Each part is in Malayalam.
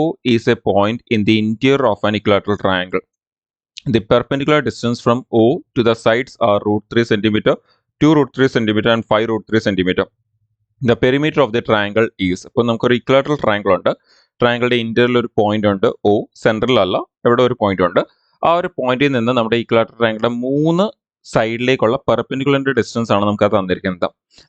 O is a point in the interior of an equilateral triangle. The perpendicular distance from O to the sides are √3 centimeter, 2 √3 centimeter and 5 √3 centimeter. The perimeter of the triangle is. അപ്പോൾ നമുക്കൊരു ഇക്വലാറ്ററൽ ട്രയാങ്കിൾ ഉണ്ട്. ട്രയാങ്കിളിന്റെ ഇന്റീരിയറിൽ ഒരു പോയിന്റ് ഉണ്ട് O, സെൻട്രലല്ല, എവിടെ ഒരു പോയിന്റ് ഉണ്ട്. ആ ഒരു പോയിന്റിൽ നിന്ന് നമ്മുടെ ഇക്വലാറ്ററൽ ട്രയാങ്കിളിന്റെ 3 സൈഡിലേക്കുള്ള പെർപെൻഡിക്കുലറിന്റെ ഡിസ്റ്റൻസ് ആണ് നമുക്ക് തന്നിരിക്കുന്നത്.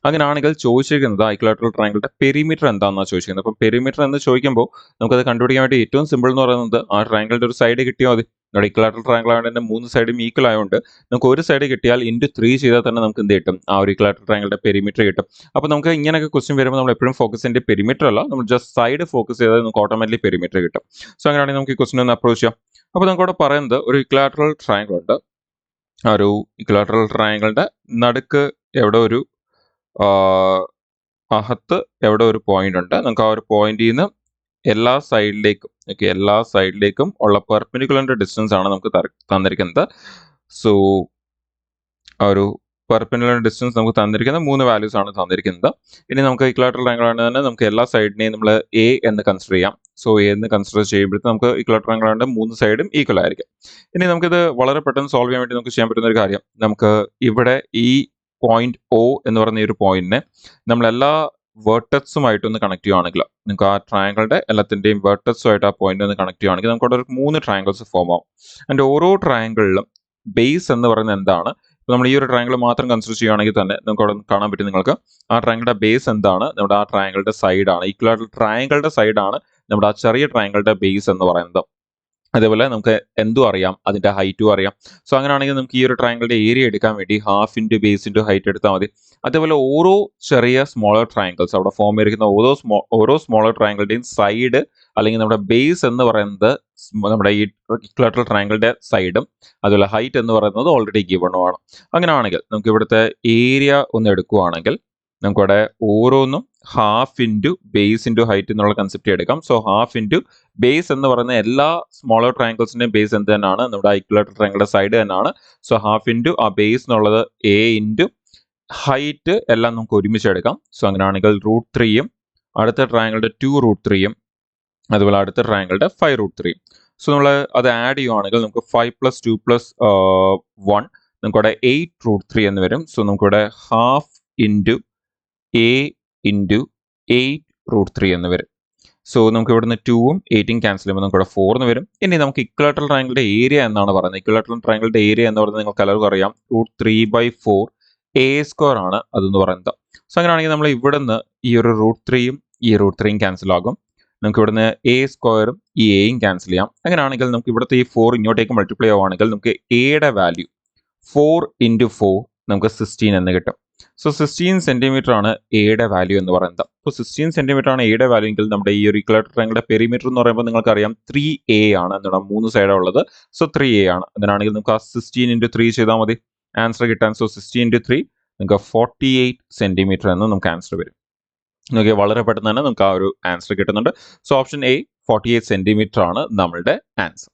അങ്ങനെയാണെങ്കിൽ ചോദിച്ചിരിക്കുന്നത് ഇക്വലാറ്ററൽ ട്രയാങ്കിളിന്റെ പെരിമീറ്റർ എന്താണെന്നാണ് ചോദിച്ചിരിക്കുന്നത്. അപ്പോൾ പെരിമീറ്റർ എന്ന് ചോദിക്കുമ്പോൾ നമുക്കത് കണ്ടുപിടിക്കാൻ വേണ്ടി ഏറ്റവും സിമ്പിൾ എന്ന് പറയുന്നത് ആ ട്രയാങ്കിളിന്റെ ഒരു സൈഡ് കിട്ടിയാൽ മതി. നമ്മുടെ ഇക്വലാറ്ററൽ ട്രയാങ്കിൾ ആയതുകൊണ്ട് തന്നെ 3 സൈഡും ഈക്വൽ ആയതുകൊണ്ട് നമുക്ക് ഒരു സൈഡ് കിട്ടിയാൽ × 3 ചെയ്താൽ തന്നെ നമുക്ക് എന്ത് കിട്ടും, ആ ഒരു ഇക്വലാറ്ററൽ ട്രയാങ്കിളിന്റെ പെരിമീറ്റർ കിട്ടും. അപ്പോൾ നമുക്ക് ഇങ്ങനെയൊക്കെ ക്വസ്റ്റ്യൻ വരുമ്പോൾ നമ്മൾ എപ്പോഴും ഫോക്കസ് ചെയ്യേണ്ട പെരിമീറ്റർ അല്ല, നമ്മൾ ജസ്റ്റ് സൈഡ് ഫോക്കസ് ചെയ്താൽ നമുക്ക് ഓട്ടോമാറ്റിക്കലി പെരിമീറ്റർ കിട്ടും. സോ അങ്ങനെയാണെങ്കിൽ നമുക്ക് ഈ ക്വസ്റ്റ്യൻ ഒന്ന് അപ്രോച്ച് ചെയ്യാം. അപ്പോൾ നമുക്ക് അവിടെ പറയുന്നത് ഒരു ഇക്വലാറ്ററൽ ട്രയാങ്കിൾ ഉണ്ട്. ആ ഒരു ഇക്വലാറ്ററൽ ട്രയാങ്കിളിന്റെ നടുക്ക് എവിടെ ഒരു അകത്ത് എവിടെ ഒരു പോയിന്റ് ഉണ്ട്. നമുക്ക് ആ ഒരു പോയിന്റിൽ നിന്ന് എല്ലാ സൈഡിലേക്കും ഉള്ള പെർപെൻഡിക്കുലറിന്റെ ഡിസ്റ്റൻസ് ആണ് നമുക്ക് തന്നിരിക്കുന്നത്. സോ ആ ഒരു പെർപെൻഡിക്കുലർ ഡിസ്റ്റൻസ് നമുക്ക് തന്നിരിക്കുന്നത് 3 വാല്യൂസ് ആണ് തന്നിരിക്കുന്നത്. ഇനി നമുക്ക് ഇക്വലാറ്ററൽ ട്രയാങ്കിൾ ആണ് തന്നെ നമുക്ക് എല്ലാ സൈഡിനെയും നമ്മൾ A എന്ന് കൺസിഡർ ചെയ്യാം. സോ A എന്ന് കൺസിഡർ ചെയ്യുമ്പോഴത്തേക്ക് നമുക്ക് ഇക്വലാറ്ററൽ ട്രയാങ്കിൾ ആണ് 3 സൈഡും ഈക്വൽ ആയിരിക്കും. ഇനി നമുക്കിത് വളരെ പെട്ടെന്ന് സോൾവ് ചെയ്യാൻ വേണ്ടി നമുക്ക് ചെയ്യാൻ പറ്റുന്ന ഒരു കാര്യം, നമുക്ക് ഇവിടെ ഈ പോയിന്റ് O എന്ന് പറയുന്ന ഈ ഒരു പോയിന്റിനെ നമ്മൾ എല്ലാ വേർട്ടക്സുമായിട്ടൊന്ന് കണക്ട് ചെയ്യുകയാണെങ്കിൽ, നമുക്ക് ആ ട്രയാങ്കിളിന്റെ എല്ലാത്തിന്റെയും വേർട്ടക്സുമായിട്ട് ആ പോയിന്റ് ഒന്ന് കണക്ട് ചെയ്യുകയാണെങ്കിൽ നമുക്ക് അവിടെ ഒരു 3 ട്രയാങ്കിൾസ് ഫോം ആവും. അതിന്റെ ഓരോ ട്രയാങ്കിളിലും ബേസ് എന്ന് പറയുന്നത് എന്താണ്, ഇപ്പോൾ നമ്മൾ ഈ ഒരു ട്രയാങ്കിൾ മാത്രം കൺസിഡർ ചെയ്യുകയാണെങ്കിൽ തന്നെ നമുക്ക് അവിടെ കാണാൻ പറ്റും നിങ്ങൾക്ക് ആ ട്രയാങ്കിളുടെ ബേസ് എന്താണ്, നമ്മുടെ ആ ട്രയാങ്കിളുടെ സൈഡാണ്. ഇക്വലാറ്ററൽ ട്രയാങ്കിളുടെ സൈഡാണ് നമ്മുടെ ആ ചെറിയ ട്രയാങ്കിളുടെ ബേസ് എന്ന് പറയുന്നത്. അതേപോലെ നമുക്ക് എന്തും അറിയാം, അതിന്റെ ഹൈറ്റും അറിയാം. സോ അങ്ങനെയാണെങ്കിൽ നമുക്ക് ഈ ഒരു ട്രയാങ്കിളുടെ ഏരിയ എടുക്കാൻ വേണ്ടി half into base into height എടുത്താൽ മതി. അതേപോലെ ഓരോ ചെറിയ സ്മോളർ ട്രയാങ്കിൾസ് അവിടെ ഫോം ചെയ്തിരിക്കുന്ന ഓരോ സ്മോളർ ട്രയാങ്കിളുടെയും സൈഡ് അല്ലെങ്കിൽ നമ്മുടെ ബേസ് എന്ന് പറയുന്നത് നമ്മുടെ ഈ ഇക്വലാറ്ററൽ ട്രയാങ്കിളുടെ സൈഡും അതുപോലെ ഹൈറ്റ് എന്ന് പറയുന്നത് ഓൾറെഡി ഗിവണുമാണ്. അങ്ങനെയാണെങ്കിൽ നമുക്ക് ഇവിടുത്തെ ഏരിയ ഒന്ന് എടുക്കുകയാണെങ്കിൽ നമുക്കിവിടെ ഓരോന്നും half into base into height എന്നുള്ള കൺസെപ്റ്റ് എടുക്കാം. സോ ഹാഫ് ഇൻറ്റു ബേസ് എന്ന് പറയുന്ന എല്ലാ സ്മോളർ ട്രയാങ്കിൾസിന്റെയും ബേസ് എന്ത് തന്നെയാണ്, നമ്മുടെ ഇക്വലാറ്ററൽ ട്രയാങ്കിളുടെ സൈഡ് തന്നെയാണ്. സോ ഹാഫ് ഇൻറ്റു ആ ബേസ് എന്നുള്ളത് A ഇൻറ്റു ഹൈറ്റ് എല്ലാം നമുക്ക് ഒരുമിച്ച് എടുക്കാം. സോ അങ്ങനെയാണെങ്കിൽ √3യും അടുത്ത ട്രയാങ്കിളുടെ 2 √3യും അതുപോലെ അടുത്ത ട്രയാങ്കിളുടെ 5 √3യും. സോ നമ്മൾ അത് ആഡ് ചെയ്യുവാണെങ്കിൽ നമുക്ക് 5 + 2 + 1 നമുക്കിവിടെ 8 √3 എന്ന് വരും. സോ നമുക്കിവിടെ ഹാഫ് ഇൻറ്റു A ഇൻറ്റു 8 √3 എന്ന് വരും. സോ നമുക്ക് ഇവിടുന്ന് 2ഉം 8ഉം ക്യാൻസൽ ചെയ്യുമ്പോൾ നമുക്ക് ഇവിടെ 4 എന്ന് വരും. ഇനി നമുക്ക് ഇക്വലാറ്ററൽ ട്രയാങ്കിളുടെ ഏരിയ എന്നാണ് പറയുന്നത്. ഇക്വലാറ്ററൽ ട്രയാങ്കിളുടെ ഏരിയ എന്ന് പറയുന്നത് നിങ്ങൾക്ക് എല്ലാവർക്കും അറിയാം, √3/4 A² ആണ് അതെന്ന് പറയുന്നത്. സോ അങ്ങനെയാണെങ്കിൽ നമ്മൾ ഇവിടുന്ന് ഈ ഒരു √3യും ഈ √3യും ക്യാൻസൽ ആകും. നമുക്ക് ഇവിടുന്ന് A² ഈ Aയും ക്യാൻസൽ ചെയ്യാം. അങ്ങനെയാണെങ്കിൽ നമുക്ക് ഇവിടുത്തെ ഈ 4 ഇങ്ങോട്ടേക്ക് മൾട്ടിപ്ലൈ ആവുകയാണെങ്കിൽ നമുക്ക് Aയുടെ വാല്യൂ 4 × 4 നമുക്ക് 16 എന്ന് കിട്ടും. സോ 16 സെന്റിമീറ്റർ ആണ് Aയുടെ വാല്യൂ എന്ന് പറയുന്നത്. അപ്പോൾ 16 സെന്റിമീറ്റർ ആണ് Aയുടെ വാല്യൂ എങ്കിൽ നമ്മുടെ ഈ ഒരു ഇക്വലാറ്ററൽ ട്രയാങ്കിളുടെ പെരിമീറ്റർ എന്ന് പറയുമ്പോൾ നിങ്ങൾക്കറിയാം 3A ആണ് എന്നുള്ള 3 സൈഡാണ് ഉള്ളത്. സോ 3A ആണ്. അങ്ങനെയാണെങ്കിൽ നമുക്ക് ആ 16 × 3 ചെയ്താൽ മതി ആൻസർ കിട്ടാൻ. സോ 16 × 3 നമുക്ക് 48 സെന്റിമീറ്റർ എന്ന് നമുക്ക് ആൻസർ വരും. ഓക്കെ, വളരെ പെട്ടെന്ന് തന്നെ നമുക്ക് ആ ഒരു ആൻസർ കിട്ടുന്നുണ്ട്. സോ ഓപ്ഷൻ A 48 സെന്റിമീറ്റർ ആണ് നമ്മളുടെ ആൻസർ.